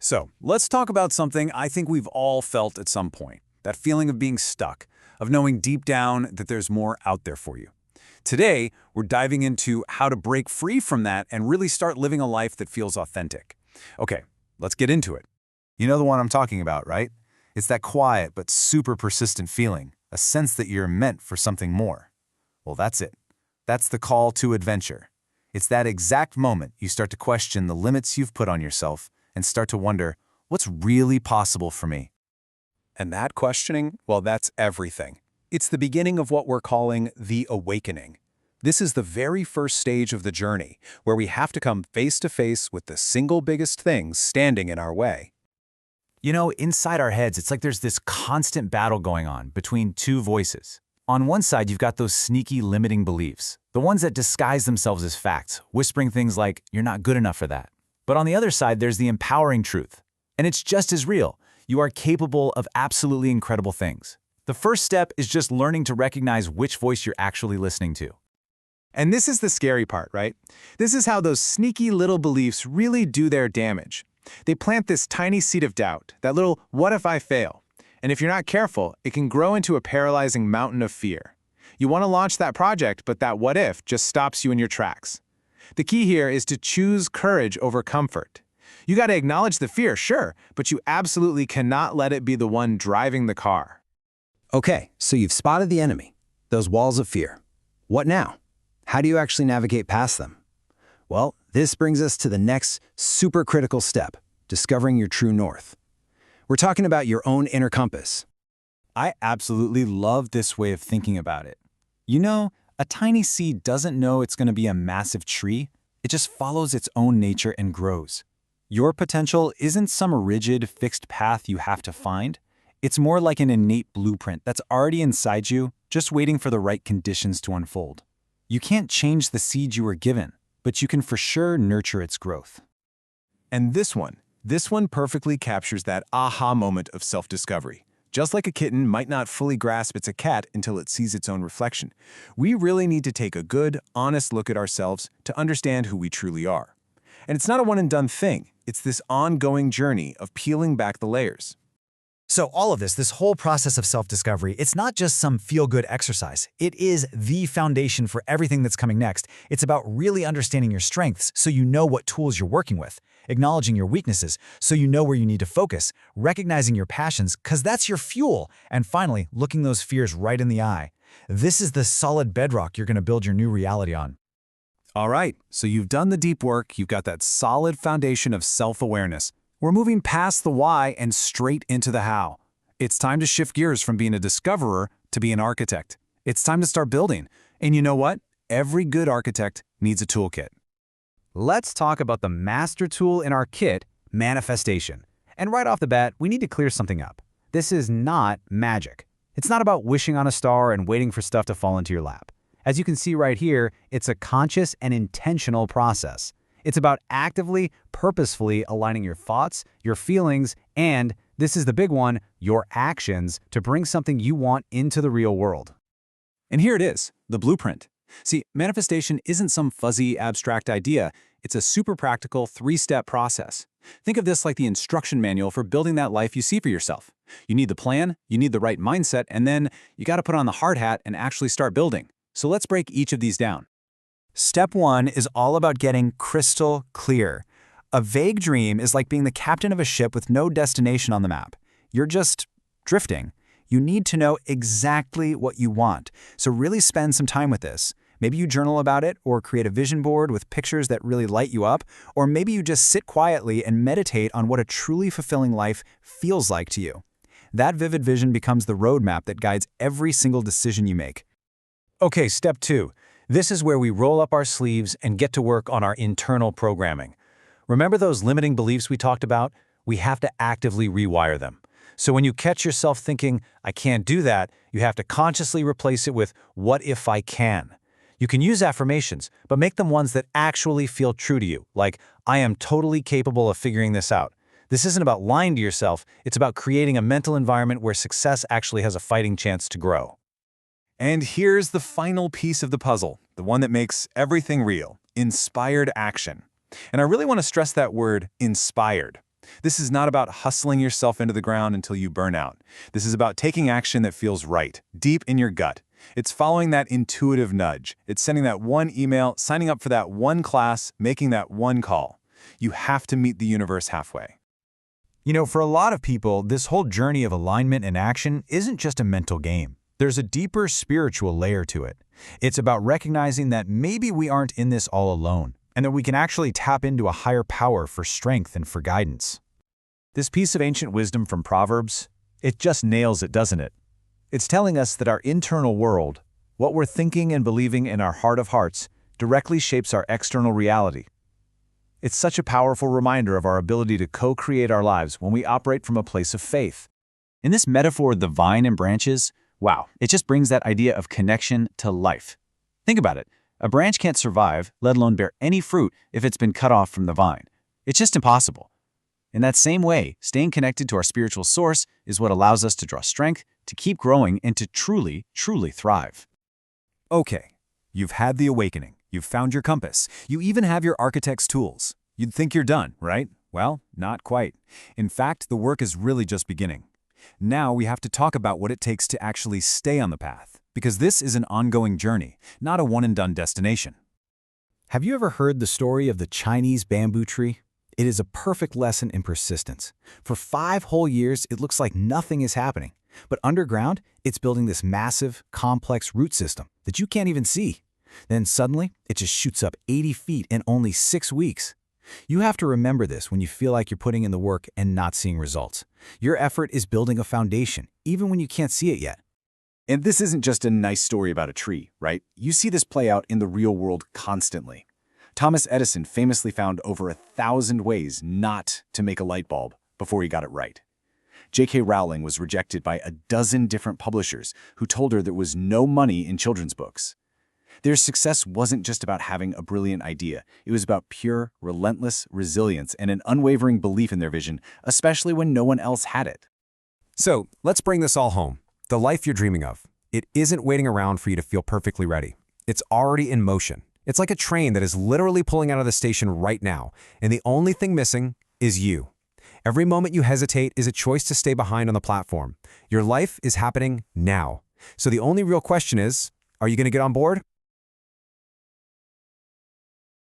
So, let's talk about something I think we've all felt at some point. That feeling of being stuck, of knowing deep down that there's more out there for you. Today, we're diving into how to break free from that and really start living a life that feels authentic. Okay, let's get into it. You know the one I'm talking about, right? It's that quiet but super persistent feeling, a sense that you're meant for something more. Well, that's it. That's the call to adventure. It's that exact moment you start to question the limits you've put on yourself and start to wonder, what's really possible for me? And that questioning, well, that's everything. It's the beginning of what we're calling the awakening. This is the very first stage of the journey, where we have to come face to face with the single biggest thing standing in our way. You know, inside our heads, it's like there's this constant battle going on between two voices. On one side, you've got those sneaky limiting beliefs, the ones that disguise themselves as facts, whispering things like, you're not good enough for that. But on the other side, there's the empowering truth. And it's just as real. You are capable of absolutely incredible things. The first step is just learning to recognize which voice you're actually listening to. And this is the scary part, right? This is how those sneaky little beliefs really do their damage. They plant this tiny seed of doubt, that little what if I fail? And if you're not careful, it can grow into a paralyzing mountain of fear. You want to launch that project, but that what if just stops you in your tracks. The key here is to choose courage over comfort. You got to acknowledge the fear, sure, but you absolutely cannot let it be the one driving the car. Okay, so you've spotted the enemy, those walls of fear. What now? How do you actually navigate past them? Well, this brings us to the next super critical step, discovering your true north. We're talking about your own inner compass. I absolutely love this way of thinking about it. You know, a tiny seed doesn't know it's going to be a massive tree. It just follows its own nature and grows. Your potential isn't some rigid, fixed path you have to find. It's more like an innate blueprint that's already inside you, just waiting for the right conditions to unfold. You can't change the seed you were given, but you can for sure nurture its growth. And this one perfectly captures that aha moment of self-discovery. Just like a kitten might not fully grasp it's a cat until it sees its own reflection, we really need to take a good, honest look at ourselves to understand who we truly are. And it's not a one-and-done thing. It's this ongoing journey of peeling back the layers. So all of this whole process of self-discovery, it's not just some feel-good exercise. It is the foundation for everything that's coming next. It's about really understanding your strengths so you know what tools you're working with, acknowledging your weaknesses so you know where you need to focus, recognizing your passions because that's your fuel, and finally, looking those fears right in the eye. This is the solid bedrock you're going to build your new reality on. All right, so you've done the deep work, you've got that solid foundation of self-awareness. We're moving past the why and straight into the how. It's time to shift gears from being a discoverer to being an architect. It's time to start building. And you know what? Every good architect needs a toolkit. Let's talk about the master tool in our kit, manifestation. And right off the bat, we need to clear something up. This is not magic. It's not about wishing on a star and waiting for stuff to fall into your lap. As you can see right here, it's a conscious and intentional process. It's about actively, purposefully aligning your thoughts, your feelings, and, this is the big one, your actions to bring something you want into the real world. And here it is, the blueprint. See, manifestation isn't some fuzzy, abstract idea. It's a super practical, three-step process. Think of this like the instruction manual for building that life you see for yourself. You need the plan, you need the right mindset, and then you got to put on the hard hat and actually start building. So let's break each of these down. Step 1 is all about getting crystal clear. A vague dream is like being the captain of a ship with no destination on the map. You're just drifting. You need to know exactly what you want. So really spend some time with this. Maybe you journal about it or create a vision board with pictures that really light you up, or maybe you just sit quietly and meditate on what a truly fulfilling life feels like to you. That vivid vision becomes the roadmap that guides every single decision you make. Okay, step 2. This is where we roll up our sleeves and get to work on our internal programming. Remember those limiting beliefs we talked about? We have to actively rewire them. So when you catch yourself thinking, I can't do that, you have to consciously replace it with, what if I can? You can use affirmations, but make them ones that actually feel true to you, like, I am totally capable of figuring this out. This isn't about lying to yourself, it's about creating a mental environment where success actually has a fighting chance to grow. And here's the final piece of the puzzle, the one that makes everything real, inspired action. And I really want to stress that word, inspired. This is not about hustling yourself into the ground until you burn out. This is about taking action that feels right, deep in your gut. It's following that intuitive nudge. It's sending that one email, signing up for that one class, making that one call. You have to meet the universe halfway. You know, for a lot of people, this whole journey of alignment and action isn't just a mental game. There's a deeper spiritual layer to it. It's about recognizing that maybe we aren't in this all alone, and that we can actually tap into a higher power for strength and for guidance. This piece of ancient wisdom from Proverbs, it just nails it, doesn't it? It's telling us that our internal world, what we're thinking and believing in our heart of hearts, directly shapes our external reality. It's such a powerful reminder of our ability to co-create our lives when we operate from a place of faith. In this metaphor of the vine and branches, wow, it just brings that idea of connection to life. Think about it. A branch can't survive, let alone bear any fruit, if it's been cut off from the vine. It's just impossible. In that same way, staying connected to our spiritual source is what allows us to draw strength, to keep growing, and to truly, truly thrive. Okay, you've had the awakening. You've found your compass. You even have your architect's tools. You'd think you're done, right? Well, not quite. In fact, the work is really just beginning. Now we have to talk about what it takes to actually stay on the path, because this is an ongoing journey, not a one-and-done destination. Have you ever heard the story of the Chinese bamboo tree? It is a perfect lesson in persistence. For 5 whole years, it looks like nothing is happening. But underground, it's building this massive, complex root system that you can't even see. Then suddenly, it just shoots up 80 feet in only 6 weeks. You have to remember this when you feel like you're putting in the work and not seeing results. Your effort is building a foundation, even when you can't see it yet. And this isn't just a nice story about a tree, right? You see this play out in the real world constantly. Thomas Edison famously found over 1,000 ways not to make a light bulb before he got it right. J.K. Rowling was rejected by a dozen different publishers who told her there was no money in children's books. Their success wasn't just about having a brilliant idea. It was about pure, relentless resilience and an unwavering belief in their vision, especially when no one else had it. So, let's bring this all home. The life you're dreaming of. It isn't waiting around for you to feel perfectly ready. It's already in motion. It's like a train that is literally pulling out of the station right now, and the only thing missing is you. Every moment you hesitate is a choice to stay behind on the platform. Your life is happening now. So the only real question is, are you going to get on board?